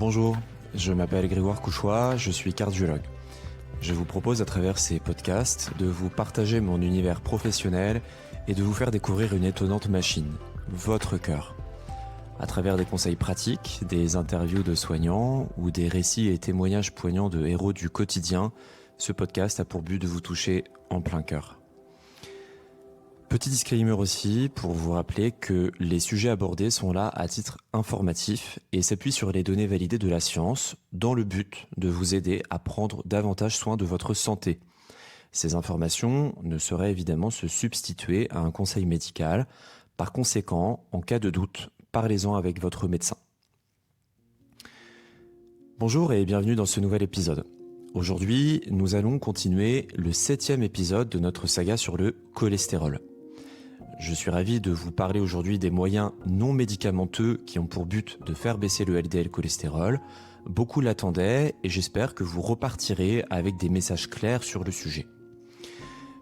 Bonjour, je m'appelle Grégoire Couchois, je suis cardiologue. Je vous propose à travers ces podcasts de vous partager mon univers professionnel et de vous faire découvrir une étonnante machine, votre cœur. À travers des conseils pratiques, des interviews de soignants ou des récits et témoignages poignants de héros du quotidien, ce podcast a pour but de vous toucher en plein cœur. Petit disclaimer aussi pour vous rappeler que les sujets abordés sont là à titre informatif et s'appuient sur les données validées de la science dans le but de vous aider à prendre davantage soin de votre santé. Ces informations ne sauraient évidemment se substituer à un conseil médical. Par conséquent, en cas de doute, parlez-en avec votre médecin. Bonjour et bienvenue dans ce nouvel épisode. Aujourd'hui, nous allons continuer le 7e épisode de notre saga sur le cholestérol. Je suis ravi de vous parler aujourd'hui des moyens non médicamenteux qui ont pour but de faire baisser le LDL cholestérol. Beaucoup l'attendaient et j'espère que vous repartirez avec des messages clairs sur le sujet.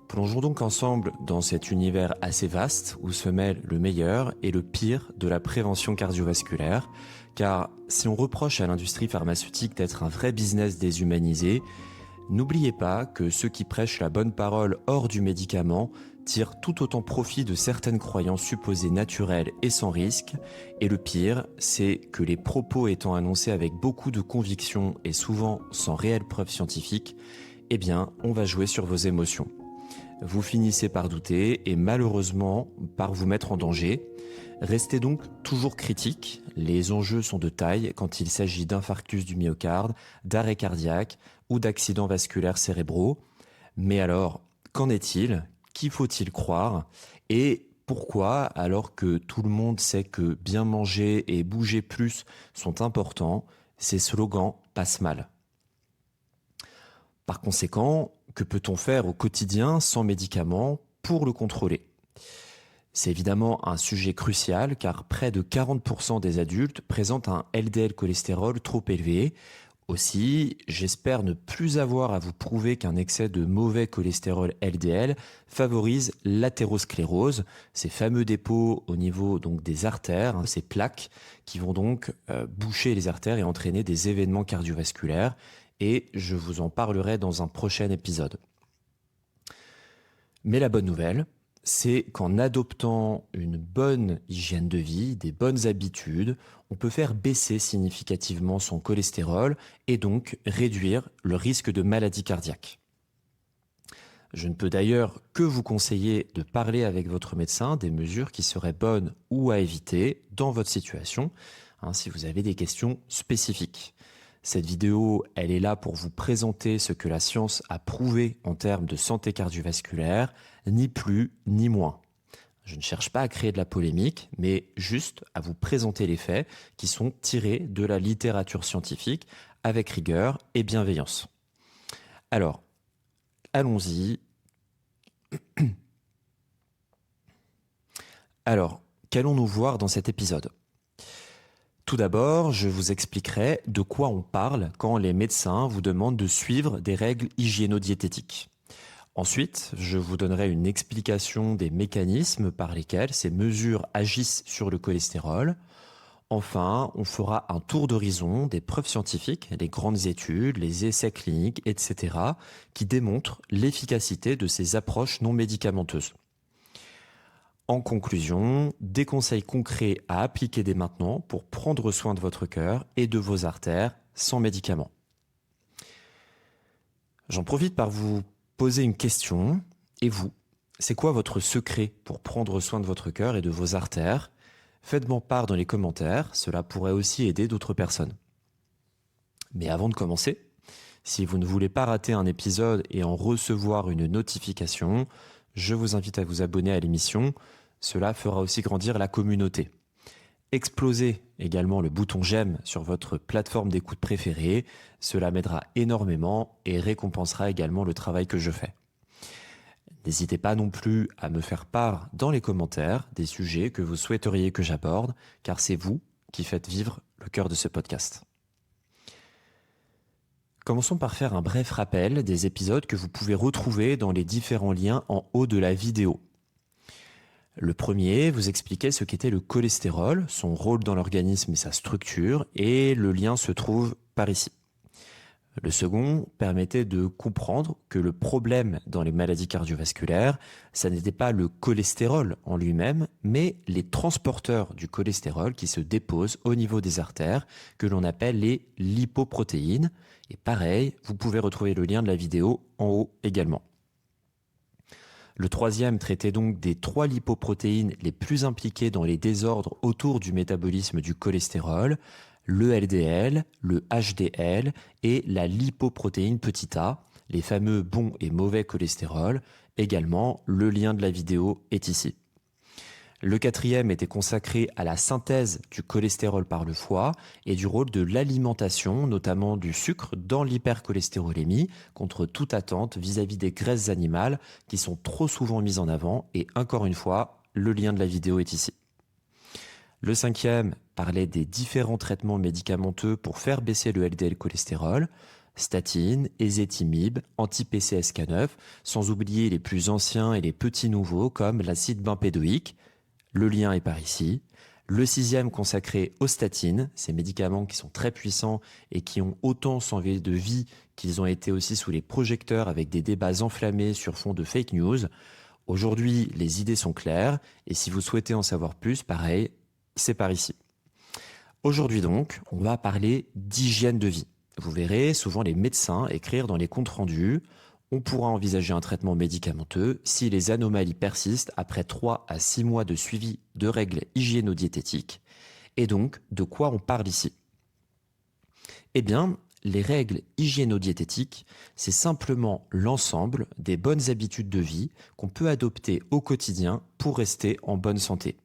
Plongeons donc ensemble dans cet univers assez vaste où se mêlent le meilleur et le pire de la prévention cardiovasculaire. Car si on reproche à l'industrie pharmaceutique d'être un vrai business déshumanisé, n'oubliez pas que ceux qui prêchent la bonne parole hors du médicament tirent tout autant profit de certaines croyances supposées naturelles et sans risque. Et le pire, c'est que les propos étant annoncés avec beaucoup de conviction et souvent sans réelle preuve scientifique, eh bien, on va jouer sur vos émotions. Vous finissez par douter et malheureusement par vous mettre en danger. Restez donc toujours critique. Les enjeux sont de taille quand il s'agit d'infarctus du myocarde, d'arrêt cardiaque ou d'accidents vasculaires cérébraux. Mais alors, qu'en est-il ? Qui faut-il croire ? Et pourquoi, alors que tout le monde sait que bien manger et bouger plus sont importants, ces slogans passent mal ? Par conséquent, que peut-on faire au quotidien sans médicaments pour le contrôler ? C'est évidemment un sujet crucial car près de 40% des adultes présentent un LDL cholestérol trop élevé. Aussi, j'espère ne plus avoir à vous prouver qu'un excès de mauvais cholestérol LDL favorise l'athérosclérose, ces fameux dépôts au niveau donc des artères, ces plaques qui vont donc boucher les artères et entraîner des événements cardiovasculaires. Et je vous en parlerai dans un prochain épisode. Mais la bonne nouvelle, c'est qu'en adoptant une bonne hygiène de vie, des bonnes habitudes, on peut faire baisser significativement son cholestérol et donc réduire le risque de maladie cardiaque. Je ne peux d'ailleurs que vous conseiller de parler avec votre médecin des mesures qui seraient bonnes ou à éviter dans votre situation, si vous avez des questions spécifiques. Cette vidéo, elle est là pour vous présenter ce que la science a prouvé en termes de santé cardiovasculaire, ni plus ni moins. Je ne cherche pas à créer de la polémique, mais juste à vous présenter les faits qui sont tirés de la littérature scientifique avec rigueur et bienveillance. Alors, allons-y. Alors, qu'allons-nous voir dans cet épisode ? Tout d'abord, je vous expliquerai de quoi on parle quand les médecins vous demandent de suivre des règles hygiéno-diététiques. Ensuite, je vous donnerai une explication des mécanismes par lesquels ces mesures agissent sur le cholestérol. Enfin, on fera un tour d'horizon des preuves scientifiques, les grandes études, les essais cliniques, etc., qui démontrent l'efficacité de ces approches non médicamenteuses. En conclusion, des conseils concrets à appliquer dès maintenant pour prendre soin de votre cœur et de vos artères sans médicaments. J'en profite par vous poser une question. Et vous, c'est quoi votre secret pour prendre soin de votre cœur et de vos artères ? Faites-moi part dans les commentaires, cela pourrait aussi aider d'autres personnes. Mais avant de commencer, si vous ne voulez pas rater un épisode et en recevoir une notification, je vous invite à vous abonner à l'émission. Cela fera aussi grandir la communauté. Explosez également le bouton j'aime sur votre plateforme d'écoute préférée. Cela m'aidera énormément et récompensera également le travail que je fais. N'hésitez pas non plus à me faire part dans les commentaires des sujets que vous souhaiteriez que j'aborde, car c'est vous qui faites vivre le cœur de ce podcast. Commençons par faire un bref rappel des épisodes que vous pouvez retrouver dans les différents liens en haut de la vidéo. Le premier vous expliquait ce qu'était le cholestérol, son rôle dans l'organisme et sa structure, et le lien se trouve par ici. Le second permettait de comprendre que le problème dans les maladies cardiovasculaires, ça n'était pas le cholestérol en lui-même, mais les transporteurs du cholestérol qui se déposent au niveau des artères, que l'on appelle les lipoprotéines. Et pareil, vous pouvez retrouver le lien de la vidéo en haut également. Le troisième traitait donc des 3 lipoprotéines les plus impliquées dans les désordres autour du métabolisme du cholestérol, le LDL, le HDL et la lipoprotéine petit a, les fameux bons et mauvais cholestérol. Également, le lien de la vidéo est ici. Le quatrième était consacré à la synthèse du cholestérol par le foie et du rôle de l'alimentation, notamment du sucre, dans l'hypercholestérolémie, contre toute attente vis-à-vis des graisses animales qui sont trop souvent mises en avant. Et encore une fois, le lien de la vidéo est ici. Le cinquième parlait des différents traitements médicamenteux pour faire baisser le LDL cholestérol, statine, ézétimib, anti-PCSK9, sans oublier les plus anciens et les petits nouveaux comme l'acide bempédoïque. Le lien est par ici. Le sixième consacré aux statines, ces médicaments qui sont très puissants et qui ont autant sauvé de vie qu'ils ont été aussi sous les projecteurs avec des débats enflammés sur fond de fake news. Aujourd'hui, les idées sont claires et si vous souhaitez en savoir plus, pareil, c'est par ici. Aujourd'hui donc, on va parler d'hygiène de vie. Vous verrez souvent les médecins écrire dans les comptes rendus « On pourra envisager un traitement médicamenteux si les anomalies persistent après 3 à 6 mois de suivi de règles hygiéno-diététiques ». Et donc, de quoi on parle ici? Eh bien, les règles hygiéno-diététiques, c'est simplement l'ensemble des bonnes habitudes de vie qu'on peut adopter au quotidien pour rester en bonne santé.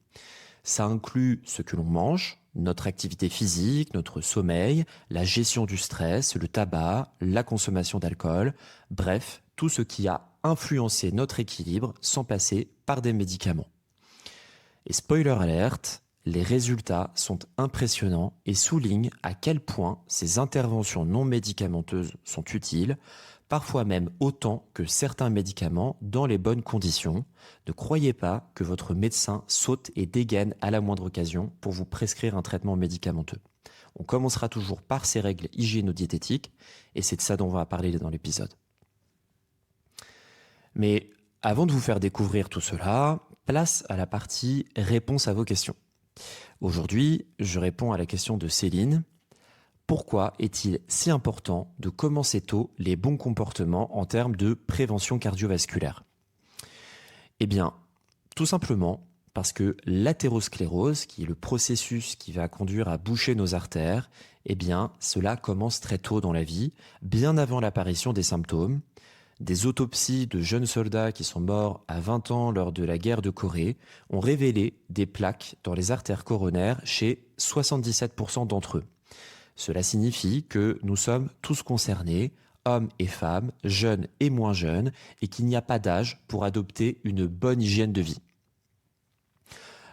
Ça inclut ce que l'on mange, notre activité physique, notre sommeil, la gestion du stress, le tabac, la consommation d'alcool, bref, tout ce qui a influencé notre équilibre sans passer par des médicaments. Et spoiler alerte, les résultats sont impressionnants et soulignent à quel point ces interventions non médicamenteuses sont utiles, parfois même autant que certains médicaments dans les bonnes conditions. Ne croyez pas que votre médecin saute et dégaine à la moindre occasion pour vous prescrire un traitement médicamenteux. On commencera toujours par ces règles hygiéno-diététiques et c'est de ça dont on va parler dans l'épisode. Mais avant de vous faire découvrir tout cela, place à la partie réponse à vos questions. Aujourd'hui, je réponds à la question de Céline. Pourquoi est-il si important de commencer tôt les bons comportements en termes de prévention cardiovasculaire? Eh bien, tout simplement parce que l'athérosclérose, qui est le processus qui va conduire à boucher nos artères, eh bien, cela commence très tôt dans la vie, bien avant l'apparition des symptômes. Des autopsies de jeunes soldats qui sont morts à 20 ans lors de la guerre de Corée ont révélé des plaques dans les artères coronaires chez 77% d'entre eux. Cela signifie que nous sommes tous concernés, hommes et femmes, jeunes et moins jeunes, et qu'il n'y a pas d'âge pour adopter une bonne hygiène de vie.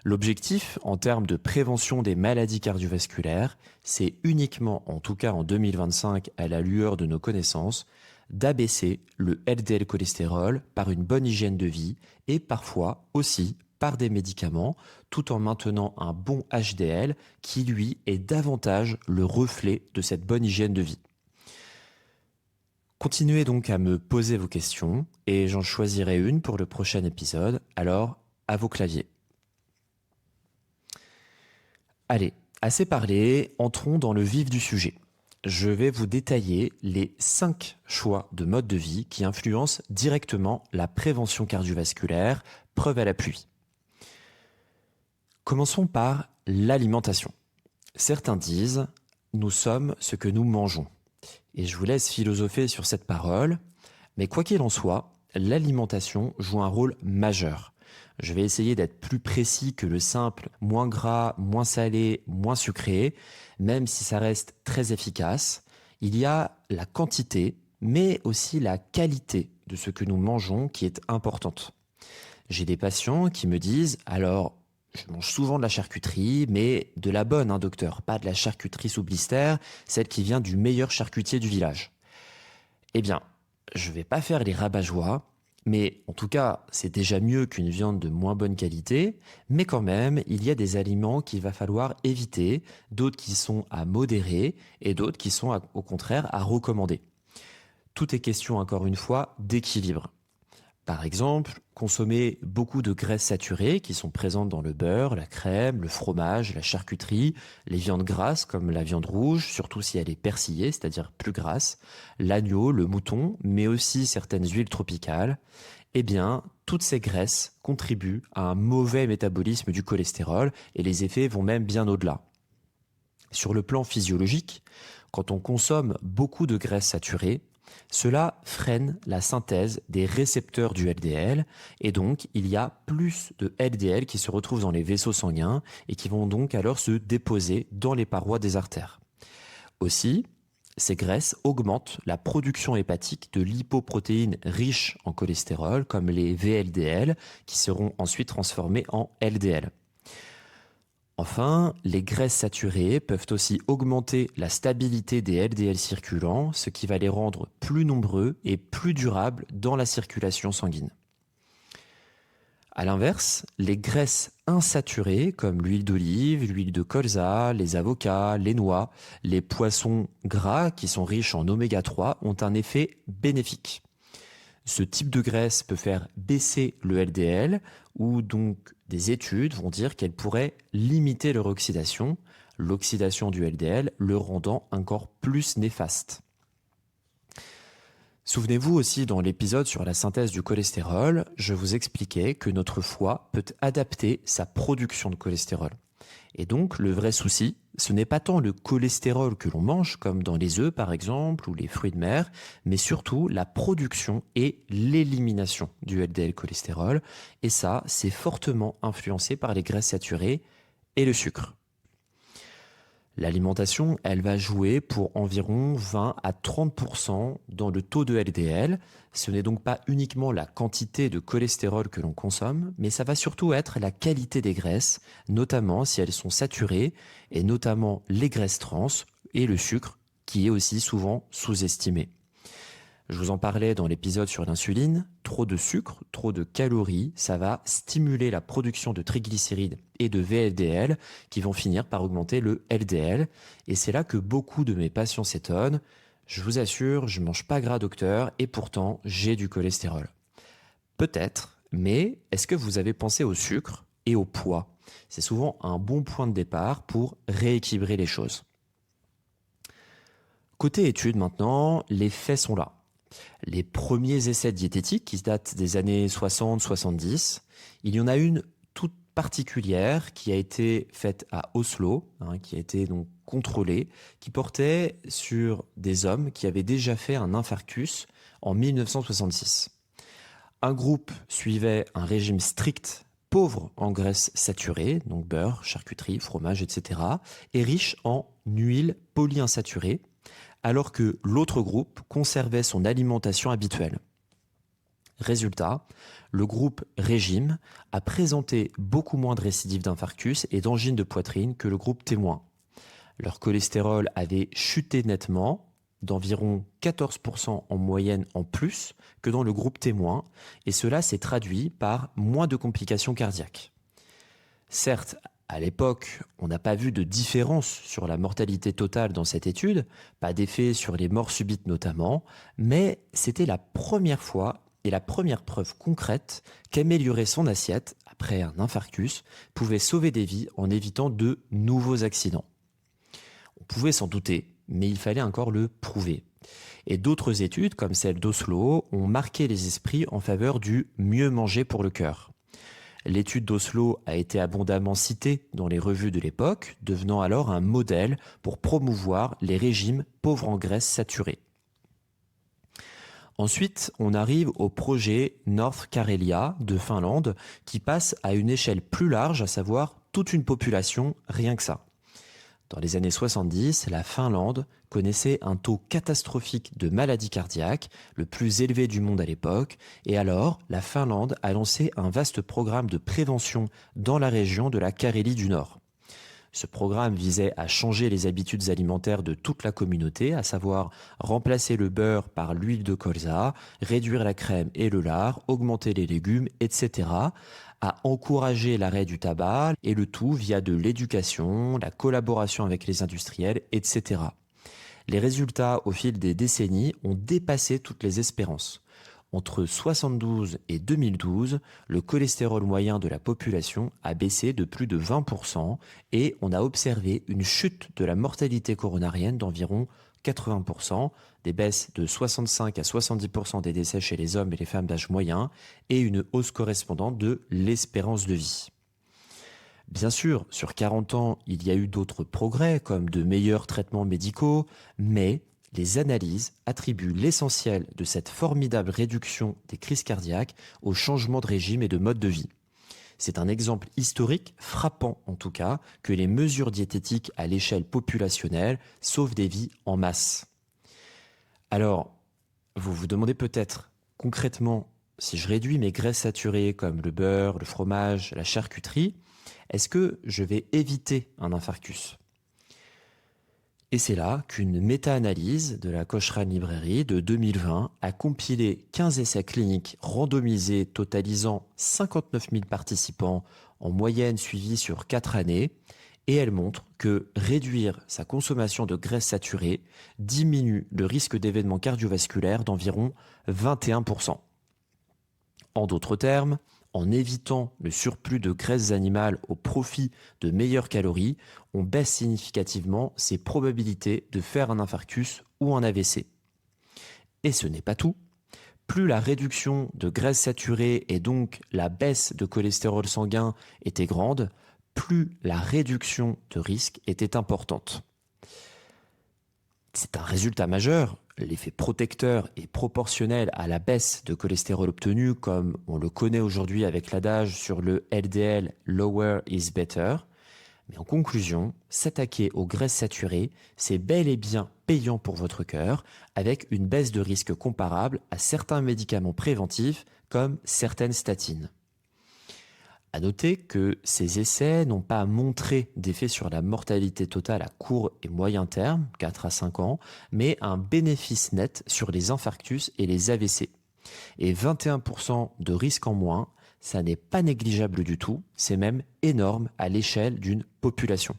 L'objectif, en termes de prévention des maladies cardiovasculaires, c'est uniquement, en tout cas en 2025, à la lueur de nos connaissances, d'abaisser le LDL cholestérol par une bonne hygiène de vie et parfois aussi par des médicaments, tout en maintenant un bon HDL qui, lui, est davantage le reflet de cette bonne hygiène de vie. Continuez donc à me poser vos questions et j'en choisirai une pour le prochain épisode, alors à vos claviers. Allez, assez parlé, entrons dans le vif du sujet. Je vais vous détailler les 5 choix de mode de vie qui influencent directement la prévention cardiovasculaire, preuve à l'appui. Commençons par l'alimentation. Certains disent « nous sommes ce que nous mangeons ». Et je vous laisse philosopher sur cette parole, mais quoi qu'il en soit, l'alimentation joue un rôle majeur. Je vais essayer d'être plus précis que le simple « moins gras, moins salé, moins sucré », même si ça reste très efficace. Il y a la quantité, mais aussi la qualité de ce que nous mangeons qui est importante. J'ai des patients qui me disent « alors, je mange souvent de la charcuterie, mais de la bonne, docteur, pas de la charcuterie sous blister, celle qui vient du meilleur charcutier du village. » Eh bien, je ne vais pas faire les rabat-joie Mais en tout cas, c'est déjà mieux qu'une viande de moins bonne qualité, mais quand même, il y a des aliments qu'il va falloir éviter, d'autres qui sont à modérer et d'autres qui sont au contraire à recommander. Tout est question, encore une fois, d'équilibre. Par exemple, consommer beaucoup de graisses saturées qui sont présentes dans le beurre, la crème, le fromage, la charcuterie, les viandes grasses comme la viande rouge, surtout si elle est persillée, c'est-à-dire plus grasse, l'agneau, le mouton, mais aussi certaines huiles tropicales. Eh bien, toutes ces graisses contribuent à un mauvais métabolisme du cholestérol et les effets vont même bien au-delà. Sur le plan physiologique, quand on consomme beaucoup de graisses saturées, cela freine la synthèse des récepteurs du LDL et donc il y a plus de LDL qui se retrouvent dans les vaisseaux sanguins et qui vont donc alors se déposer dans les parois des artères. Aussi, ces graisses augmentent la production hépatique de lipoprotéines riches en cholestérol comme les VLDL qui seront ensuite transformées en LDL. Enfin, les graisses saturées peuvent aussi augmenter la stabilité des LDL circulants, ce qui va les rendre plus nombreux et plus durables dans la circulation sanguine. A l'inverse, les graisses insaturées comme l'huile d'olive, l'huile de colza, les avocats, les noix, les poissons gras qui sont riches en oméga 3 ont un effet bénéfique. Ce type de graisse peut faire baisser le LDL ou donc des études vont dire qu'elle pourrait limiter leur oxydation, l'oxydation du LDL le rendant encore plus néfaste. Souvenez-vous aussi dans l'épisode sur la synthèse du cholestérol, je vous expliquais que notre foie peut adapter sa production de cholestérol. Et donc le vrai souci, ce n'est pas tant le cholestérol que l'on mange, comme dans les œufs par exemple, ou les fruits de mer, mais surtout la production et l'élimination du LDL cholestérol. Et ça, c'est fortement influencé par les graisses saturées et le sucre. L'alimentation, elle va jouer pour environ 20 à 30% dans le taux de LDL. Ce n'est donc pas uniquement la quantité de cholestérol que l'on consomme, mais ça va surtout être la qualité des graisses, notamment si elles sont saturées, et notamment les graisses trans et le sucre, qui est aussi souvent sous-estimé. Je vous en parlais dans l'épisode sur l'insuline, trop de sucre, trop de calories, ça va stimuler la production de triglycérides et de VLDL qui vont finir par augmenter le LDL. Et c'est là que beaucoup de mes patients s'étonnent. Je vous assure, je ne mange pas gras docteur et pourtant j'ai du cholestérol. Peut-être, mais est-ce que vous avez pensé au sucre et au poids ? C'est souvent un bon point de départ pour rééquilibrer les choses. Côté études maintenant, les faits sont là. Les premiers essais diététiques qui datent des années 60-70, il y en a une toute particulière qui a été faite à Oslo, qui a été donc contrôlée, qui portait sur des hommes qui avaient déjà fait un infarctus en 1966. Un groupe suivait un régime strict, pauvre en graisses saturées, donc beurre, charcuterie, fromage, etc., et riche en huiles polyinsaturées, alors que l'autre groupe conservait son alimentation habituelle. Résultat, le groupe régime a présenté beaucoup moins de récidives d'infarctus et d'angines de poitrine que le groupe témoin. Leur cholestérol avait chuté nettement, d'environ 14% en moyenne en plus que dans le groupe témoin, et cela s'est traduit par moins de complications cardiaques. Certes, à l'époque, on n'a pas vu de différence sur la mortalité totale dans cette étude, pas d'effet sur les morts subites notamment, mais c'était la première fois et la première preuve concrète qu'améliorer son assiette après un infarctus pouvait sauver des vies en évitant de nouveaux accidents. On pouvait s'en douter, mais il fallait encore le prouver. Et d'autres études, comme celle d'Oslo, ont marqué les esprits en faveur du mieux manger pour le cœur. L'étude d'Oslo a été abondamment citée dans les revues de l'époque, devenant alors un modèle pour promouvoir les régimes pauvres en graisses saturées. Ensuite, on arrive au projet North Karelia de Finlande qui passe à une échelle plus large, à savoir toute une population, rien que ça. Dans les années 70, la Finlande connaissait un taux catastrophique de maladies cardiaques, le plus élevé du monde à l'époque, et alors la Finlande a lancé un vaste programme de prévention dans la région de la Carélie du Nord. Ce programme visait à changer les habitudes alimentaires de toute la communauté, à savoir remplacer le beurre par l'huile de colza, réduire la crème et le lard, augmenter les légumes, etc., à encourager l'arrêt du tabac, et le tout via de l'éducation, la collaboration avec les industriels, etc. Les résultats au fil des décennies ont dépassé toutes les espérances. Entre 1972 et 2012, le cholestérol moyen de la population a baissé de plus de 20% et on a observé une chute de la mortalité coronarienne d'environ 80%, des baisses de 65 à 70% des décès chez les hommes et les femmes d'âge moyen et une hausse correspondante de l'espérance de vie. Bien sûr, sur 40 ans, il y a eu d'autres progrès comme de meilleurs traitements médicaux, mais les analyses attribuent l'essentiel de cette formidable réduction des crises cardiaques au changement de régime et de mode de vie. C'est un exemple historique, frappant en tout cas, que les mesures diététiques à l'échelle populationnelle sauvent des vies en masse. Alors, vous vous demandez peut-être concrètement, si je réduis mes graisses saturées comme le beurre, le fromage, la charcuterie, est-ce que je vais éviter un infarctus ? Et c'est là qu'une méta-analyse de la Cochrane Librairie de 2020 a compilé 15 essais cliniques randomisés totalisant 59 000 participants en moyenne suivis sur 4 années, et elle montre que réduire sa consommation de graisses saturées diminue le risque d'événements cardiovasculaires d'environ 21%. En d'autres termes, en évitant le surplus de graisses animales au profit de meilleures calories, on baisse significativement ses probabilités de faire un infarctus ou un AVC. Et ce n'est pas tout. Plus la réduction de graisses saturées et donc la baisse de cholestérol sanguin était grande, plus la réduction de risque était importante. C'est un résultat majeur. L'effet protecteur est proportionnel à la baisse de cholestérol obtenue, comme on le connaît aujourd'hui avec l'adage sur le LDL « lower is better ». Mais en conclusion, s'attaquer aux graisses saturées, c'est bel et bien payant pour votre cœur, avec une baisse de risque comparable à certains médicaments préventifs, comme certaines statines. À noter que ces essais n'ont pas montré d'effet sur la mortalité totale à court et moyen terme, 4 à 5 ans, mais un bénéfice net sur les infarctus et les AVC. Et 21% de risque en moins, ça n'est pas négligeable du tout, c'est même énorme à l'échelle d'une population.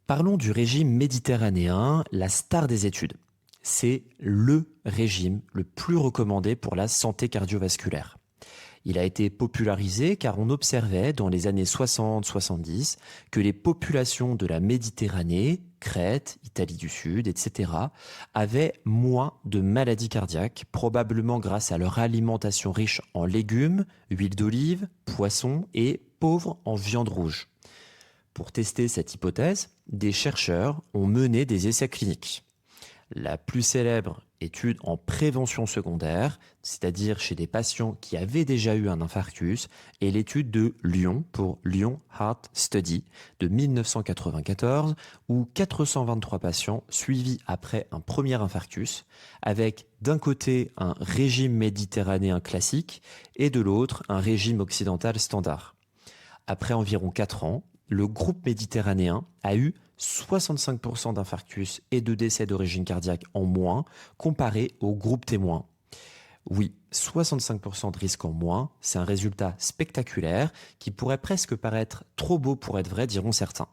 Parlons du régime méditerranéen, la star des études. C'est le régime le plus recommandé pour la santé cardiovasculaire. Il a été popularisé car on observait dans les années 60-70 que les populations de la Méditerranée, Crète, Italie du Sud, etc., avaient moins de maladies cardiaques, probablement grâce à leur alimentation riche en légumes, huile d'olive, poissons et pauvre en viande rouge. Pour tester cette hypothèse, des chercheurs ont mené des essais cliniques. La plus célèbre étude en prévention secondaire, c'est-à-dire chez des patients qui avaient déjà eu un infarctus, est l'étude de Lyon pour Lyon Heart Study de 1994, où 423 patients suivis après un premier infarctus, avec d'un côté un régime méditerranéen classique et de l'autre un régime occidental standard. Après environ 4 ans, le groupe méditerranéen a eu 65% d'infarctus et de décès d'origine cardiaque en moins comparé au groupe témoin. Oui, 65% de risque en moins, c'est un résultat spectaculaire qui pourrait presque paraître trop beau pour être vrai, diront certains.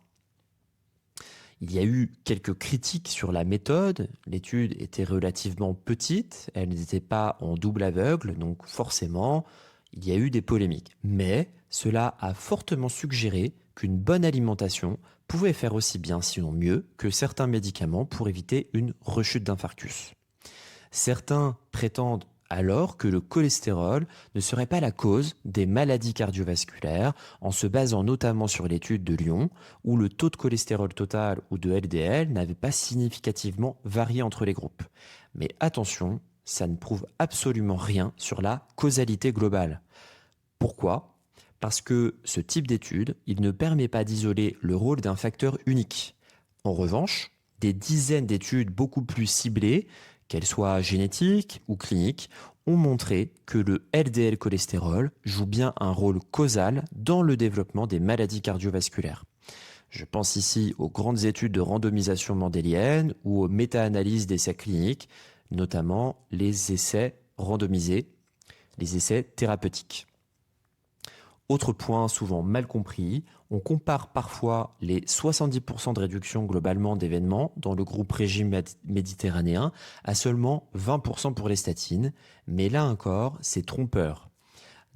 Il y a eu quelques critiques sur la méthode. L'étude était relativement petite, elle n'était pas en double aveugle, donc forcément, il y a eu des polémiques. Mais cela a fortement suggéré qu'une bonne alimentation pouvait faire aussi bien, sinon mieux, que certains médicaments pour éviter une rechute d'infarctus. Certains prétendent alors que le cholestérol ne serait pas la cause des maladies cardiovasculaires, en se basant notamment sur l'étude de Lyon, où le taux de cholestérol total ou de LDL n'avait pas significativement varié entre les groupes. Mais attention, ça ne prouve absolument rien sur la causalité globale. Pourquoi ? Parce que ce type d'étude, il ne permet pas d'isoler le rôle d'un facteur unique. En revanche, des dizaines d'études beaucoup plus ciblées, qu'elles soient génétiques ou cliniques, ont montré que le LDL cholestérol joue bien un rôle causal dans le développement des maladies cardiovasculaires. Je pense ici aux grandes études de randomisation mendélienne ou aux méta-analyses d'essais cliniques, notamment les essais randomisés, les essais thérapeutiques. Autre point souvent mal compris, on compare parfois les 70% de réduction globalement d'événements dans le groupe régime méditerranéen à seulement 20% pour les statines, mais là encore, c'est trompeur.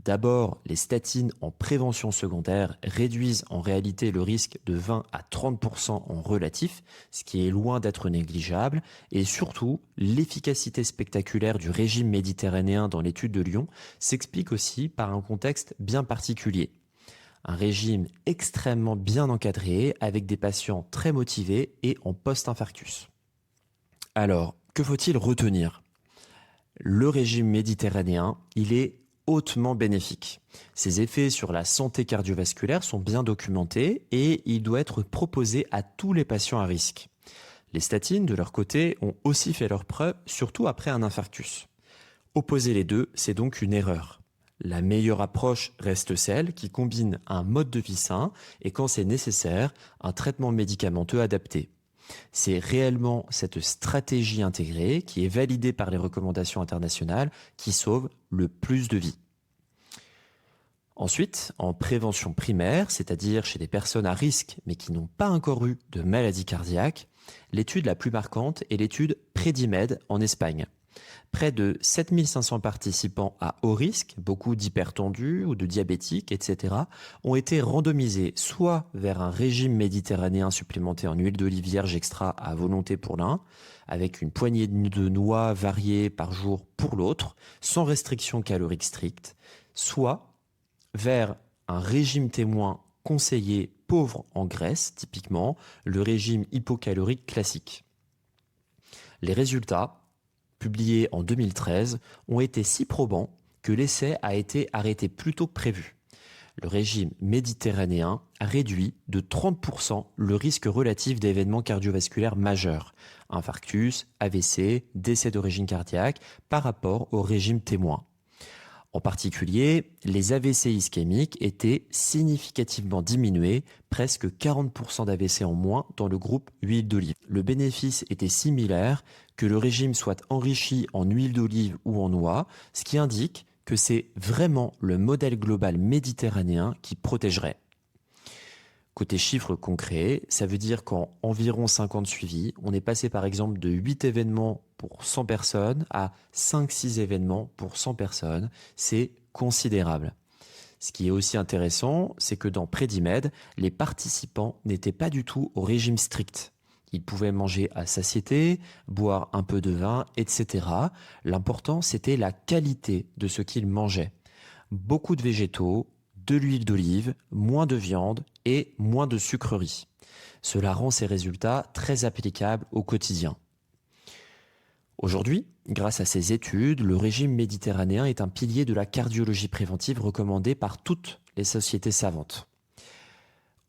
D'abord, les statines en prévention secondaire réduisent en réalité le risque de 20 à 30% en relatif, ce qui est loin d'être négligeable, et surtout, l'efficacité spectaculaire du régime méditerranéen dans l'étude de Lyon s'explique aussi par un contexte bien particulier. Un régime extrêmement bien encadré avec des patients très motivés et en post-infarctus. Alors, que faut-il retenir ? Le régime méditerranéen, il est hautement bénéfique. Ses effets sur la santé cardiovasculaire sont bien documentés et il doit être proposé à tous les patients à risque. Les statines, de leur côté, ont aussi fait leurs preuves, surtout après un infarctus. Opposer les deux, c'est donc une erreur. La meilleure approche reste celle qui combine un mode de vie sain et, quand c'est nécessaire, un traitement médicamenteux adapté. C'est réellement cette stratégie intégrée qui est validée par les recommandations internationales qui sauve le plus de vies. Ensuite, en prévention primaire, c'est-à-dire chez des personnes à risque mais qui n'ont pas encore eu de maladie cardiaque, l'étude la plus marquante est l'étude Predimed en Espagne. Près de 7500 participants à haut risque, beaucoup d'hypertendus ou de diabétiques, etc., ont été randomisés soit vers un régime méditerranéen supplémenté en huile d'olive vierge extra à volonté pour l'un, avec une poignée de noix variées par jour pour l'autre, sans restriction calorique stricte, soit vers un régime témoin conseillé pauvre en graisse, typiquement le régime hypocalorique classique. Les résultats, publiés en 2013, ont été si probants que l'essai a été arrêté plus tôt que prévu. Le régime méditerranéen a réduit de 30% le risque relatif d'événements cardiovasculaires majeurs, infarctus, AVC, décès d'origine cardiaque, par rapport au régime témoin. En particulier, les AVC ischémiques étaient significativement diminués, presque 40% d'AVC en moins dans le groupe huile d'olive. Le bénéfice était similaire que le régime soit enrichi en huile d'olive ou en noix, ce qui indique que c'est vraiment le modèle global méditerranéen qui protégerait. Côté chiffres concrets, ça veut dire qu'en environ 50 suivis, on est passé par exemple de 8 événements pour 100 personnes à 5-6 événements pour 100 personnes. C'est considérable. Ce qui est aussi intéressant, c'est que dans Predimed, les participants n'étaient pas du tout au régime strict. Ils pouvaient manger à satiété, boire un peu de vin, etc. L'important, c'était la qualité de ce qu'ils mangeaient. Beaucoup de végétaux, de l'huile d'olive, moins de viande et moins de sucreries. Cela rend ces résultats très applicables au quotidien. Aujourd'hui, grâce à ces études, le régime méditerranéen est un pilier de la cardiologie préventive recommandé par toutes les sociétés savantes.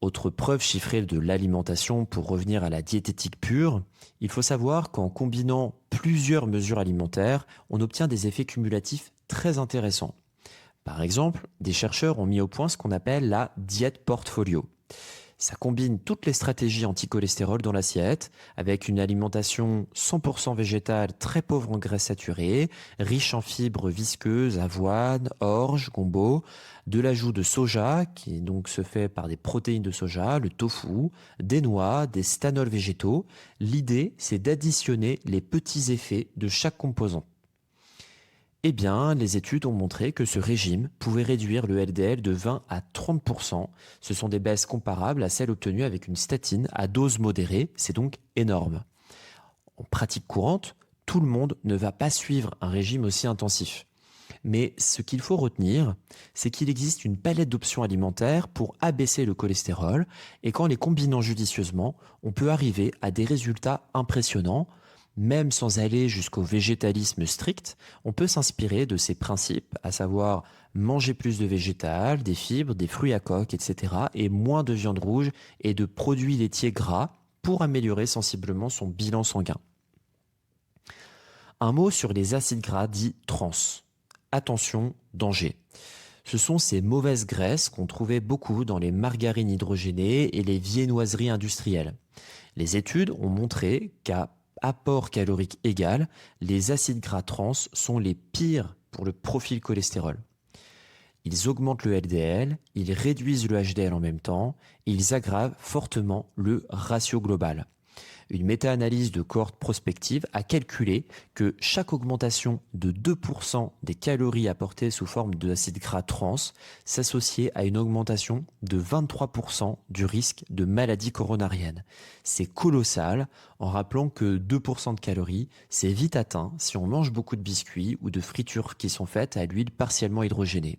Autre preuve chiffrée de l'alimentation pour revenir à la diététique pure, il faut savoir qu'en combinant plusieurs mesures alimentaires, on obtient des effets cumulatifs très intéressants. Par exemple, des chercheurs ont mis au point ce qu'on appelle la diète portfolio. Ça combine toutes les stratégies anti-cholestérol dans l'assiette, avec une alimentation 100% végétale très pauvre en graisses saturées, riche en fibres visqueuses, avoine, orge, gombo, de l'ajout de soja, qui donc se fait par des protéines de soja, le tofu, des noix, des stanols végétaux. L'idée, c'est d'additionner les petits effets de chaque composant. Eh bien, les études ont montré que ce régime pouvait réduire le LDL de 20 à 30%. Ce sont des baisses comparables à celles obtenues avec une statine à dose modérée, c'est donc énorme. En pratique courante, tout le monde ne va pas suivre un régime aussi intensif. Mais ce qu'il faut retenir, c'est qu'il existe une palette d'options alimentaires pour abaisser le cholestérol et qu'en les combinant judicieusement, on peut arriver à des résultats impressionnants. Même sans aller jusqu'au végétalisme strict, on peut s'inspirer de ces principes, à savoir manger plus de végétal, des fibres, des fruits à coque, etc. et moins de viande rouge et de produits laitiers gras pour améliorer sensiblement son bilan sanguin. Un mot sur les acides gras dits trans. attention, danger. Ce sont ces mauvaises graisses qu'on trouvait beaucoup dans les margarines hydrogénées et les viennoiseries industrielles. Les études ont montré qu'à apport calorique égal, les acides gras trans sont les pires pour le profil cholestérol. Ils augmentent le LDL, ils réduisent le HDL en même temps, et ils aggravent fortement le ratio global. Une méta-analyse de cohorte prospective a calculé que chaque augmentation de 2% des calories apportées sous forme d'acides gras trans s'associait à une augmentation de 23% du risque de maladie coronarienne. C'est colossal, en rappelant que 2% de calories, c'est vite atteint si on mange beaucoup de biscuits ou de fritures qui sont faites à l'huile partiellement hydrogénée.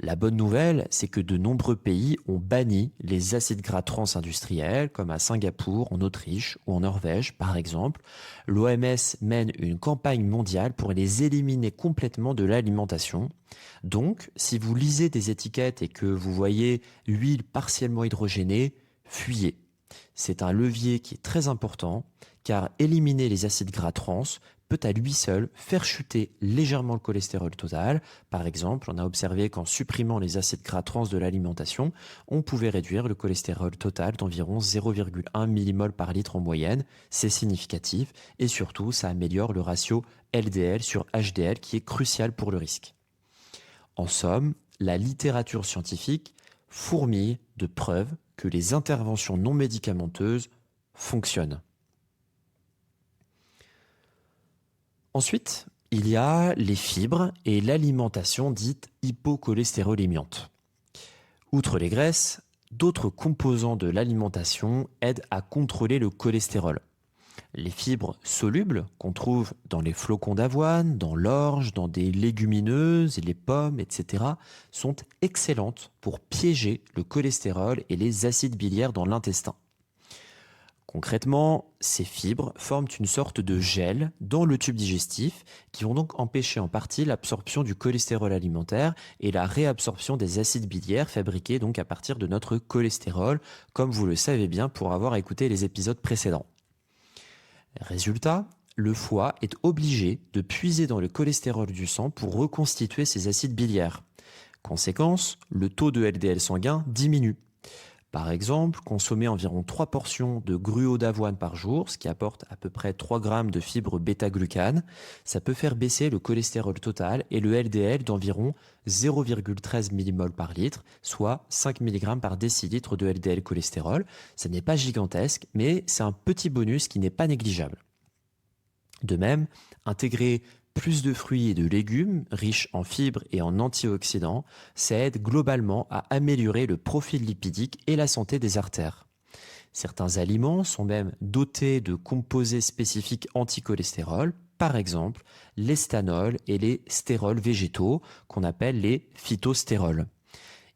La bonne nouvelle, c'est que de nombreux pays ont banni les acides gras trans industriels, comme à Singapour, en Autriche ou en Norvège, par exemple. L'OMS mène une campagne mondiale pour les éliminer complètement de l'alimentation. Donc, si vous lisez des étiquettes et que vous voyez huile partiellement hydrogénée, fuyez. C'est un levier qui est très important, car éliminer les acides gras trans peut à lui seul faire chuter légèrement le cholestérol total. Par exemple, on a observé qu'en supprimant les acides gras trans de l'alimentation, on pouvait réduire le cholestérol total d'environ 0,1 mmol par litre en moyenne. C'est significatif et surtout, ça améliore le ratio LDL sur HDL qui est crucial pour le risque. En somme, la littérature scientifique fourmille de preuves que les interventions non médicamenteuses fonctionnent. Ensuite, il y a les fibres et l'alimentation dite hypocholestérolémiante. Outre les graisses, d'autres composants de l'alimentation aident à contrôler le cholestérol. Les fibres solubles qu'on trouve dans les flocons d'avoine, dans l'orge, dans des légumineuses, les pommes, etc. sont excellentes pour piéger le cholestérol et les acides biliaires dans l'intestin. Concrètement, ces fibres forment une sorte de gel dans le tube digestif qui vont donc empêcher en partie l'absorption du cholestérol alimentaire et la réabsorption des acides biliaires fabriqués donc à partir de notre cholestérol, comme vous le savez bien pour avoir écouté les épisodes précédents. Résultat, le foie est obligé de puiser dans le cholestérol du sang pour reconstituer ces acides biliaires. Conséquence, le taux de LDL sanguin diminue. Par exemple, consommer environ 3 portions de gruau d'avoine par jour, ce qui apporte à peu près 3 grammes de fibres bêta-glucane, ça peut faire baisser le cholestérol total et le LDL d'environ 0,13 mmol par litre, soit 5 mg par décilitre de LDL cholestérol. Ça n'est pas gigantesque, mais c'est un petit bonus qui n'est pas négligeable. De même, intégrer plus de fruits et de légumes riches en fibres et en antioxydants, ça aide globalement à améliorer le profil lipidique et la santé des artères. Certains aliments sont même dotés de composés spécifiques anticholestérol, par exemple l'estanol et les stérols végétaux qu'on appelle les phytostérols.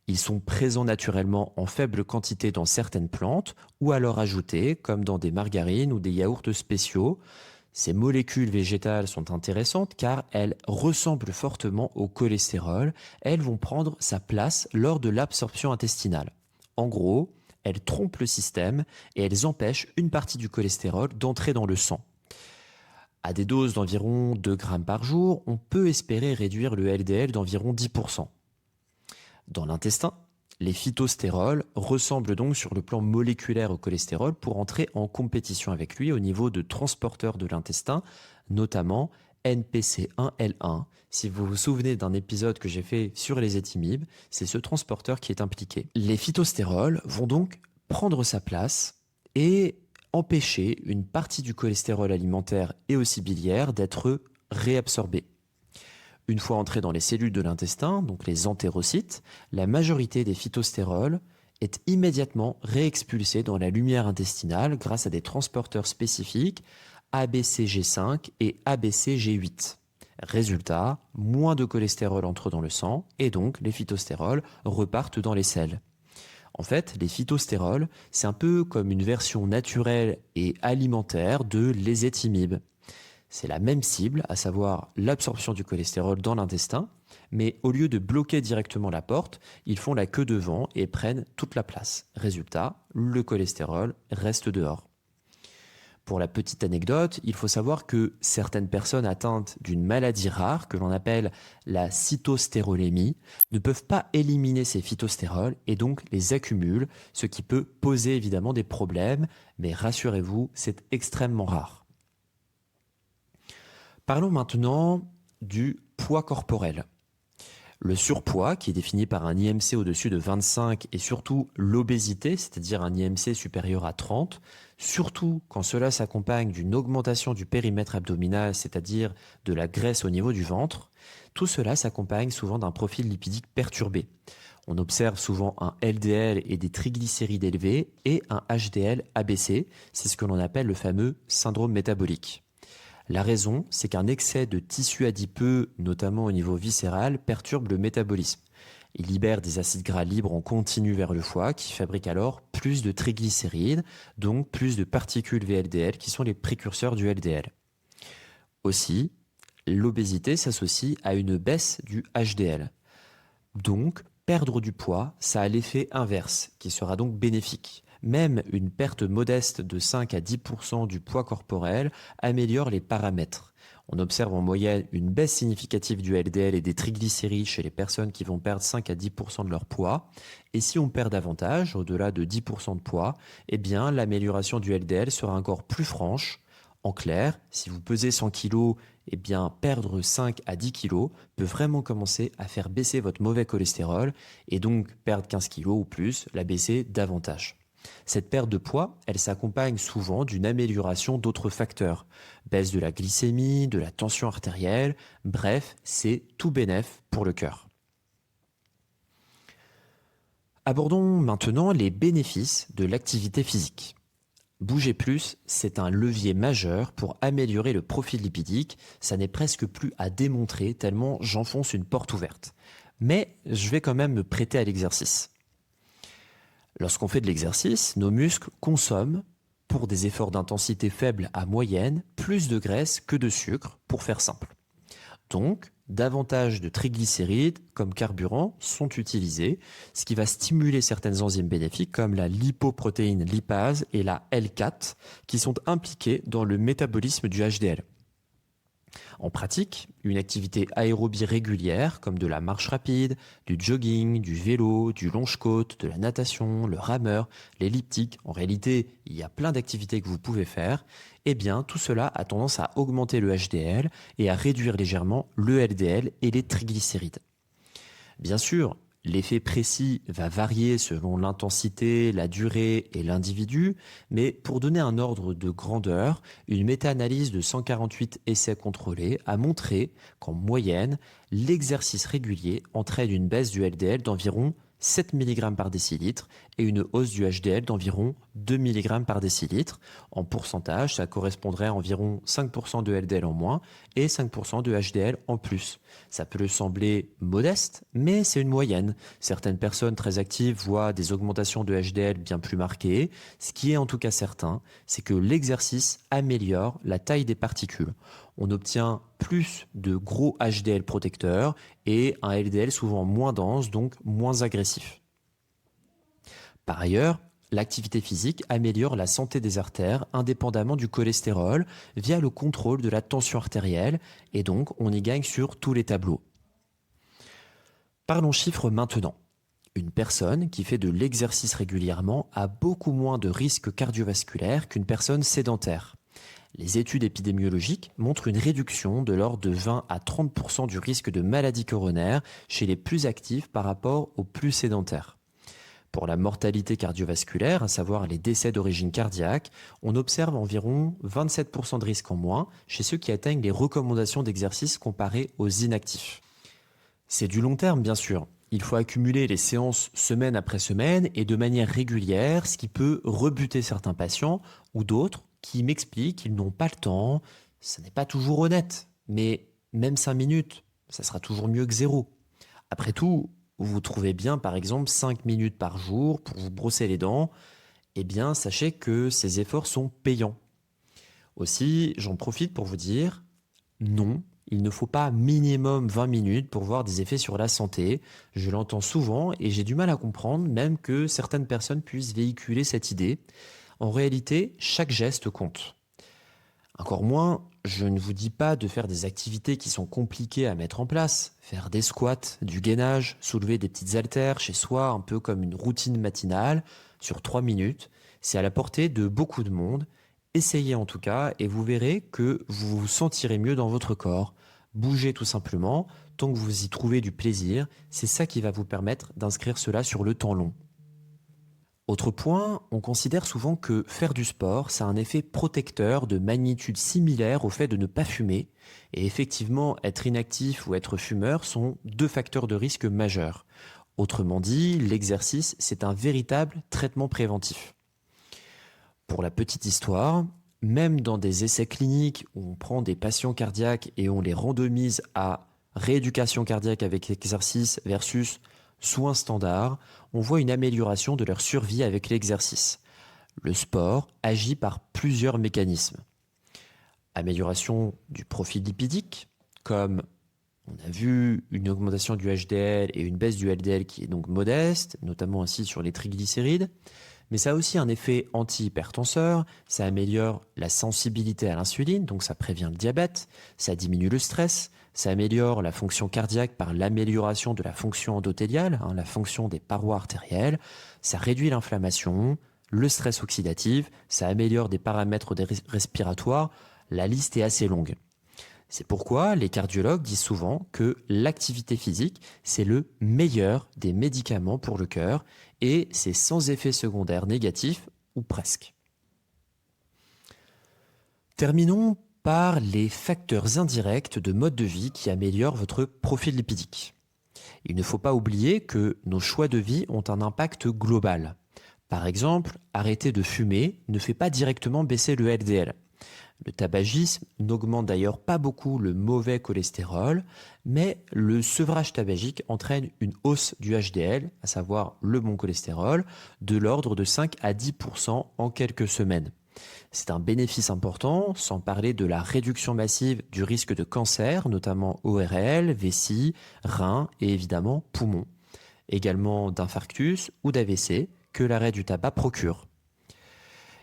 Ils sont présents naturellement en faible quantité dans certaines plantes ou alors ajoutés comme dans des margarines ou des yaourts spéciaux. Ces molécules végétales sont intéressantes car elles ressemblent fortement au cholestérol. Elles vont prendre sa place lors de l'absorption intestinale. En gros, elles trompent le système et elles empêchent une partie du cholestérol d'entrer dans le sang. À des doses d'environ 2 grammes par jour, on peut espérer réduire le LDL d'environ 10%. Dans l'intestin, les phytostérols ressemblent donc sur le plan moléculaire au cholestérol pour entrer en compétition avec lui au niveau de transporteurs de l'intestin, notamment NPC1L1. Si vous vous souvenez d'un épisode que j'ai fait sur les éthymibes, c'est ce transporteur qui est impliqué. Les phytostérols vont donc prendre sa place et empêcher une partie du cholestérol alimentaire et aussi biliaire d'être réabsorbée. Une fois entrés dans les cellules de l'intestin, donc les entérocytes, la majorité des phytostérols est immédiatement réexpulsée dans la lumière intestinale grâce à des transporteurs spécifiques ABCG5 et ABCG8. Résultat, moins de cholestérol entre dans le sang et donc les phytostérols repartent dans les selles. En fait, les phytostérols, c'est un peu comme une version naturelle et alimentaire de l'éséthymib. C'est la même cible, à savoir l'absorption du cholestérol dans l'intestin, mais au lieu de bloquer directement la porte, ils font la queue devant et prennent toute la place. Résultat, le cholestérol reste dehors. Pour la petite anecdote, il faut savoir que certaines personnes atteintes d'une maladie rare que l'on appelle la cytostérolémie ne peuvent pas éliminer ces phytostérols et donc les accumulent, ce qui peut poser évidemment des problèmes, mais rassurez-vous, c'est extrêmement rare. Parlons maintenant du poids corporel. Le surpoids, qui est défini par un IMC au-dessus de 25, et surtout l'obésité, c'est-à-dire un IMC supérieur à 30, surtout quand cela s'accompagne d'une augmentation du périmètre abdominal, c'est-à-dire de la graisse au niveau du ventre, tout cela s'accompagne souvent d'un profil lipidique perturbé. On observe souvent un LDL et des triglycérides élevés et un HDL abaissé, c'est ce que l'on appelle le fameux syndrome métabolique. La raison, c'est qu'un excès de tissu adipeux, notamment au niveau viscéral, perturbe le métabolisme. Il libère des acides gras libres en continu vers le foie qui fabriquent alors plus de triglycérides, donc plus de particules VLDL qui sont les précurseurs du LDL. Aussi, l'obésité s'associe à une baisse du HDL. Donc, perdre du poids, ça a l'effet inverse, qui sera donc bénéfique. Même une perte modeste de 5 à 10% du poids corporel améliore les paramètres. On observe en moyenne une baisse significative du LDL et des triglycérides chez les personnes qui vont perdre 5 à 10% de leur poids. Et si on perd davantage, au-delà de 10% de poids, eh bien l'amélioration du LDL sera encore plus franche. En clair, si vous pesez 100 kg, eh bien perdre 5 à 10 kg peut vraiment commencer à faire baisser votre mauvais cholestérol et donc perdre 15 kg ou plus, la baisser davantage. Cette perte de poids, elle s'accompagne souvent d'une amélioration d'autres facteurs. Baisse de la glycémie, de la tension artérielle, bref, c'est tout bénef pour le cœur. Abordons maintenant les bénéfices de l'activité physique. Bouger plus, c'est un levier majeur pour améliorer le profil lipidique. Ça n'est presque plus à démontrer tellement j'enfonce une porte ouverte. Mais je vais quand même me prêter à l'exercice. Lorsqu'on fait de l'exercice, nos muscles consomment, pour des efforts d'intensité faible à moyenne, plus de graisse que de sucre, pour faire simple. Donc, davantage de triglycérides comme carburant sont utilisés, ce qui va stimuler certaines enzymes bénéfiques comme la lipoprotéine lipase et la L4, qui sont impliquées dans le métabolisme du HDL. En pratique, une activité aérobie régulière comme de la marche rapide, du jogging, du vélo, du longe-côte, de la natation, le rameur, l'elliptique, en réalité il y a plein d'activités que vous pouvez faire, eh bien tout cela a tendance à augmenter le HDL et à réduire légèrement le LDL et les triglycérides. Bien sûr, l'effet précis va varier selon l'intensité, la durée et l'individu, mais pour donner un ordre de grandeur, une méta-analyse de 148 essais contrôlés a montré qu'en moyenne, l'exercice régulier entraîne une baisse du LDL d'environ 7 mg par décilitre et une hausse du HDL d'environ 2 mg par décilitre. En pourcentage, ça correspondrait à environ 5% de LDL en moins et 5% de HDL en plus. Ça peut sembler modeste, mais c'est une moyenne. Certaines personnes très actives voient des augmentations de HDL bien plus marquées. Ce qui est en tout cas certain, c'est que l'exercice améliore la taille des particules. On obtient plus de gros HDL protecteurs et un LDL souvent moins dense, donc moins agressif. Par ailleurs, l'activité physique améliore la santé des artères indépendamment du cholestérol via le contrôle de la tension artérielle et donc on y gagne sur tous les tableaux. Parlons chiffres maintenant. Une personne qui fait de l'exercice régulièrement a beaucoup moins de risques cardiovasculaires qu'une personne sédentaire. Les études épidémiologiques montrent une réduction de l'ordre de 20 à 30% du risque de maladie coronaire chez les plus actifs par rapport aux plus sédentaires. Pour la mortalité cardiovasculaire, à savoir les décès d'origine cardiaque, on observe environ 27% de risque en moins chez ceux qui atteignent les recommandations d'exercice comparées aux inactifs. C'est du long terme, bien sûr. Il faut accumuler les séances semaine après semaine et de manière régulière, ce qui peut rebuter certains patients ou d'autres qui m'expliquent qu'ils n'ont pas le temps. Ce n'est pas toujours honnête, mais même 5 minutes, ça sera toujours mieux que 0. Après tout, vous trouvez bien par exemple 5 minutes par jour pour vous brosser les dents, eh bien sachez que ces efforts sont payants. Aussi, j'en profite pour vous dire, non, il ne faut pas minimum 20 minutes pour voir des effets sur la santé. Je l'entends souvent et j'ai du mal à comprendre même que certaines personnes puissent véhiculer cette idée. En réalité, chaque geste compte. Encore moins, je ne vous dis pas de faire des activités qui sont compliquées à mettre en place, faire des squats, du gainage, soulever des petites haltères chez soi, un peu comme une routine matinale, sur 3 minutes. C'est à la portée de beaucoup de monde. Essayez en tout cas et vous verrez que vous vous sentirez mieux dans votre corps. Bougez tout simplement, tant que vous y trouvez du plaisir, c'est ça qui va vous permettre d'inscrire cela sur le temps long. Autre point, on considère souvent que faire du sport, ça a un effet protecteur de magnitude similaire au fait de ne pas fumer. Et effectivement, être inactif ou être fumeur sont deux facteurs de risque majeurs. Autrement dit, l'exercice, c'est un véritable traitement préventif. Pour la petite histoire, même dans des essais cliniques où on prend des patients cardiaques et on les randomise à rééducation cardiaque avec exercice versus soins standards, on voit une amélioration de leur survie avec l'exercice. Le sport agit par plusieurs mécanismes. Amélioration du profil lipidique, comme on a vu une augmentation du HDL et une baisse du LDL qui est donc modeste, notamment ainsi sur les triglycérides. Mais ça a aussi un effet antihypertenseur, ça améliore la sensibilité à l'insuline, donc ça prévient le diabète, ça diminue le stress, ça améliore la fonction cardiaque par l'amélioration de la fonction endothéliale, la fonction des parois artérielles, ça réduit l'inflammation, le stress oxydatif, ça améliore des paramètres respiratoires, la liste est assez longue. C'est pourquoi les cardiologues disent souvent que l'activité physique, c'est le meilleur des médicaments pour le cœur et c'est sans effet secondaire négatif ou presque. Terminons par les facteurs indirects de mode de vie qui améliorent votre profil lipidique. Il ne faut pas oublier que nos choix de vie ont un impact global. Par exemple, arrêter de fumer ne fait pas directement baisser le LDL. Le tabagisme n'augmente d'ailleurs pas beaucoup le mauvais cholestérol, mais le sevrage tabagique entraîne une hausse du HDL, à savoir le bon cholestérol, de l'ordre de 5 à 10% en quelques semaines. C'est un bénéfice important, sans parler de la réduction massive du risque de cancer, notamment ORL, vessie, reins et évidemment poumons. Également d'infarctus ou d'AVC que l'arrêt du tabac procure.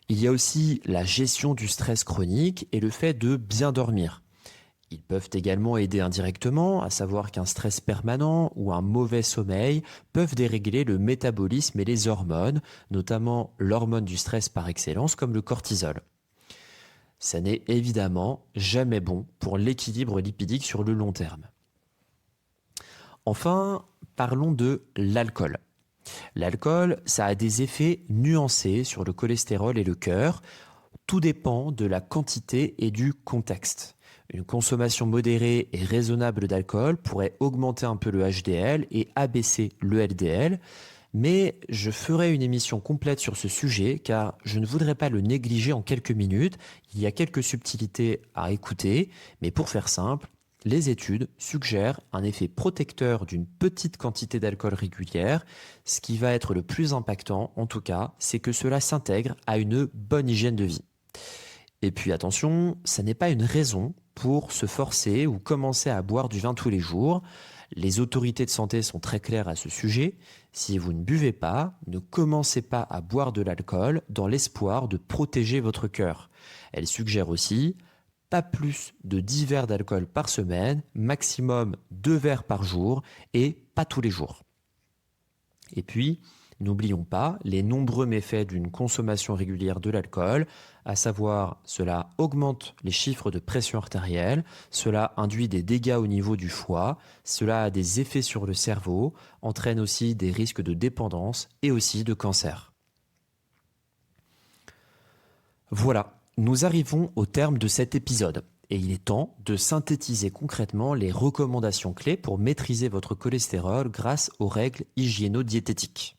Il y a aussi la gestion du stress chronique et le fait de bien dormir. Ils peuvent également aider indirectement, à savoir qu'un stress permanent ou un mauvais sommeil peuvent dérégler le métabolisme et les hormones, notamment l'hormone du stress par excellence comme le cortisol. Ça n'est évidemment jamais bon pour l'équilibre lipidique sur le long terme. Enfin, parlons de l'alcool. L'alcool, ça a des effets nuancés sur le cholestérol et le cœur. Tout dépend de la quantité et du contexte. Une consommation modérée et raisonnable d'alcool pourrait augmenter un peu le HDL et abaisser le LDL, mais je ferai une émission complète sur ce sujet car je ne voudrais pas le négliger en quelques minutes. Il y a quelques subtilités à écouter, mais pour faire simple, les études suggèrent un effet protecteur d'une petite quantité d'alcool régulière. Ce qui va être le plus impactant, en tout cas, c'est que cela s'intègre à une bonne hygiène de vie. Et puis attention, ça n'est pas une raison pour se forcer ou commencer à boire du vin tous les jours. Les autorités de santé sont très claires à ce sujet. Si vous ne buvez pas, ne commencez pas à boire de l'alcool dans l'espoir de protéger votre cœur. Elles suggèrent aussi pas plus de 10 verres d'alcool par semaine, maximum 2 verres par jour et pas tous les jours. Et puis, n'oublions pas les nombreux méfaits d'une consommation régulière de l'alcool, à savoir cela augmente les chiffres de pression artérielle, cela induit des dégâts au niveau du foie, cela a des effets sur le cerveau, entraîne aussi des risques de dépendance et aussi de cancer. Voilà. Nous arrivons au terme de cet épisode et il est temps de synthétiser concrètement les recommandations clés pour maîtriser votre cholestérol grâce aux règles hygiéno-diététiques.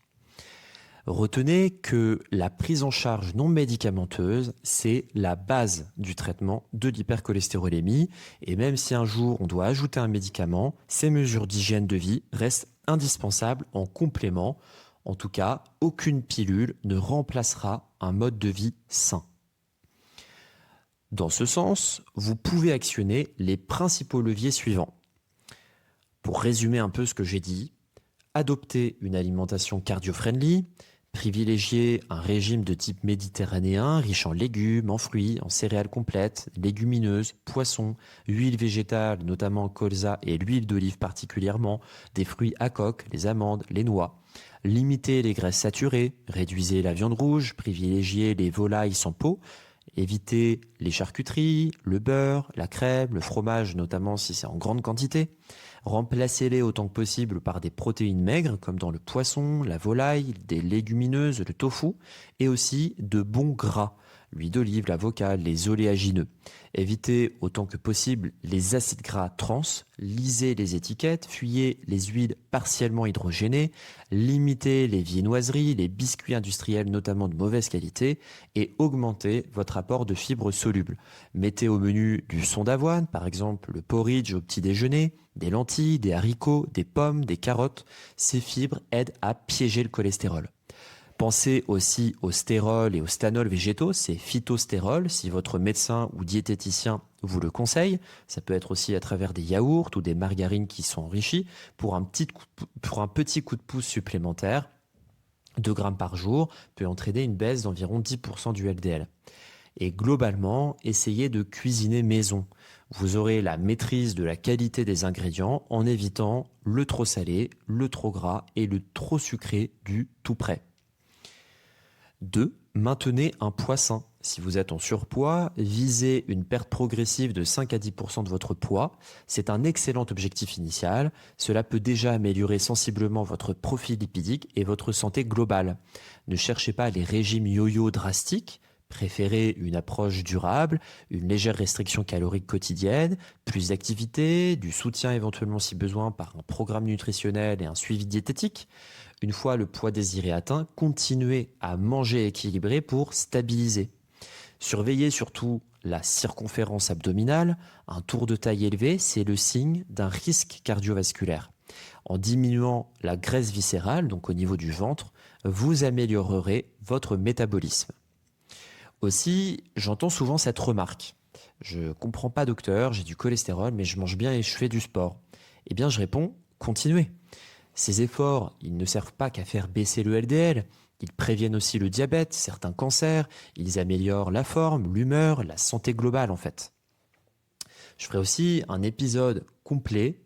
Retenez que la prise en charge non médicamenteuse, c'est la base du traitement de l'hypercholestérolémie et même si un jour on doit ajouter un médicament, ces mesures d'hygiène de vie restent indispensables en complément. En tout cas, aucune pilule ne remplacera un mode de vie sain. Dans ce sens, vous pouvez actionner les principaux leviers suivants. Pour résumer un peu ce que j'ai dit, adopter une alimentation cardio-friendly, Privilégiez un régime de type méditerranéen, riche en légumes, en fruits, en céréales complètes, légumineuses, poissons, huiles végétales, notamment colza et l'huile d'olive particulièrement, des fruits à coque, les amandes, les noix. Limitez les graisses saturées, réduisez la viande rouge, privilégiez les volailles sans peau, évitez les charcuteries, le beurre, la crème, le fromage, notamment si c'est en grande quantité. Remplacez-les autant que possible par des protéines maigres, comme dans le poisson, la volaille, des légumineuses, le tofu, et aussi de bons gras, l'huile d'olive, l'avocat, les oléagineux. Évitez autant que possible les acides gras trans, lisez les étiquettes, fuyez les huiles partiellement hydrogénées, limitez les viennoiseries, les biscuits industriels notamment de mauvaise qualité et augmentez votre apport de fibres solubles. Mettez au menu du son d'avoine, par exemple le porridge au petit déjeuner, des lentilles, des haricots, des pommes, des carottes. Ces fibres aident à piéger le cholestérol. Pensez aussi aux stérols et aux stanols végétaux, c'est phytostérol si votre médecin ou diététicien vous le conseille. Ça peut être aussi à travers des yaourts ou des margarines qui sont enrichis pour un petit coup de pouce supplémentaire. 2 grammes par jour peut entraîner une baisse d'environ 10% du LDL. Et globalement, essayez de cuisiner maison. Vous aurez la maîtrise de la qualité des ingrédients en évitant le trop salé, le trop gras et le trop sucré du tout prêt. 2. Maintenez un poids sain. Si vous êtes en surpoids, visez une perte progressive de 5 à 10% de votre poids. C'est un excellent objectif initial. Cela peut déjà améliorer sensiblement votre profil lipidique et votre santé globale. Ne cherchez pas les régimes yo-yo drastiques. Préférez une approche durable, une légère restriction calorique quotidienne, plus d'activité, du soutien éventuellement si besoin par un programme nutritionnel et un suivi diététique. Une fois le poids désiré atteint, continuez à manger équilibré pour stabiliser. Surveillez surtout la circonférence abdominale. Un tour de taille élevé, c'est le signe d'un risque cardiovasculaire. En diminuant la graisse viscérale, donc au niveau du ventre, vous améliorerez votre métabolisme. Aussi, j'entends souvent cette remarque. Je comprends pas, docteur, j'ai du cholestérol, mais je mange bien et je fais du sport. Eh bien, je réponds, continuez. Ces efforts, ils ne servent pas qu'à faire baisser le LDL. Ils préviennent aussi le diabète, certains cancers, ils améliorent la forme, l'humeur, la santé globale en fait. Je ferai aussi un épisode complet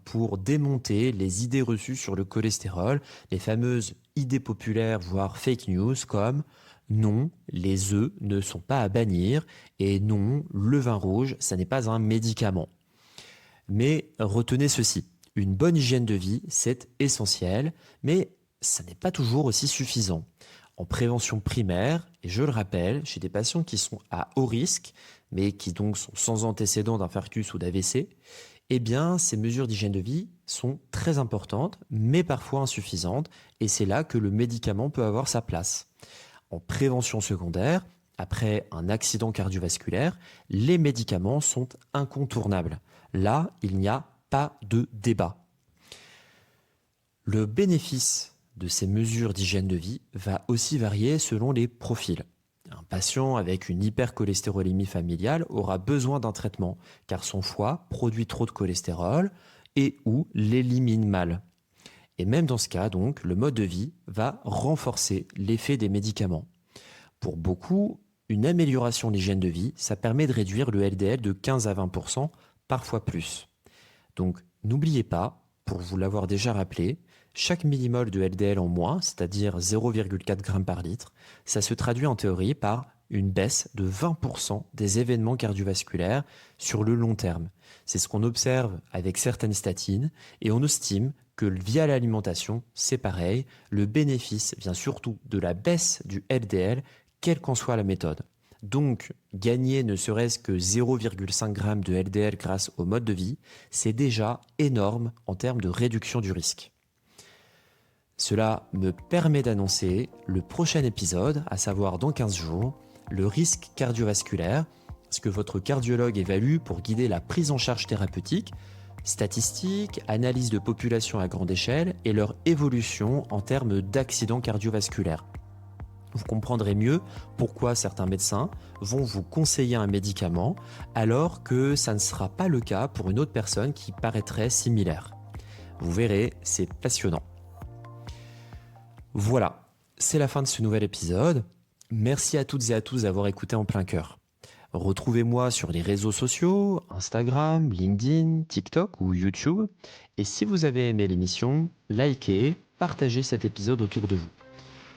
pour démonter les idées reçues sur le cholestérol, les fameuses idées populaires, voire fake news comme non, les œufs ne sont pas à bannir et non, le vin rouge, ça n'est pas un médicament. Mais retenez ceci. Une bonne hygiène de vie, c'est essentiel, mais ça n'est pas toujours aussi suffisant. En prévention primaire, et je le rappelle, chez des patients qui sont à haut risque, mais qui donc sont sans antécédent d'infarctus ou d'AVC, eh bien, ces mesures d'hygiène de vie sont très importantes, mais parfois insuffisantes, et c'est là que le médicament peut avoir sa place. En prévention secondaire, après un accident cardiovasculaire, les médicaments sont incontournables. Là, il n'y a pas de débat. Le bénéfice de ces mesures d'hygiène de vie va aussi varier selon les profils. Un patient avec une hypercholestérolémie familiale aura besoin d'un traitement car son foie produit trop de cholestérol et ou l'élimine mal. Et même dans ce cas, donc, le mode de vie va renforcer l'effet des médicaments. Pour beaucoup, une amélioration de l'hygiène de vie, ça permet de réduire le LDL de 15 à 20%, parfois plus. Donc, n'oubliez pas, pour vous l'avoir déjà rappelé, chaque millimole de LDL en moins, c'est-à-dire 0,4 g par litre, ça se traduit en théorie par une baisse de 20% des événements cardiovasculaires sur le long terme. C'est ce qu'on observe avec certaines statines et on estime que via l'alimentation, c'est pareil, le bénéfice vient surtout de la baisse du LDL, quelle qu'en soit la méthode. Donc, gagner ne serait-ce que 0,5 g de LDL grâce au mode de vie, c'est déjà énorme en termes de réduction du risque. Cela me permet d'annoncer le prochain épisode, à savoir dans 15 jours, le risque cardiovasculaire, ce que votre cardiologue évalue pour guider la prise en charge thérapeutique, statistiques, analyse de population à grande échelle et leur évolution en termes d'accidents cardiovasculaires. Vous comprendrez mieux pourquoi certains médecins vont vous conseiller un médicament alors que ça ne sera pas le cas pour une autre personne qui paraîtrait similaire. Vous verrez, c'est passionnant. Voilà, c'est la fin de ce nouvel épisode. Merci à toutes et à tous d'avoir écouté en plein cœur. Retrouvez-moi sur les réseaux sociaux, Instagram, LinkedIn, TikTok ou YouTube. Et si vous avez aimé l'émission, likez, partagez cet épisode autour de vous.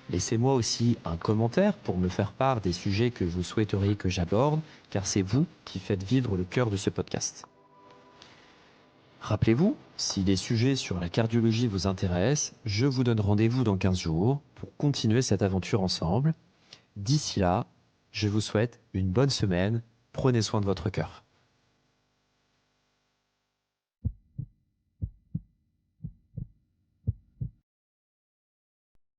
Laissez-moi aussi un commentaire pour me faire part des sujets que vous souhaiteriez que j'aborde, car c'est vous qui faites vivre le cœur de ce podcast. Rappelez-vous, si les sujets sur la cardiologie vous intéressent, je vous donne rendez-vous dans 15 jours pour continuer cette aventure ensemble. D'ici là, je vous souhaite une bonne semaine. Prenez soin de votre cœur.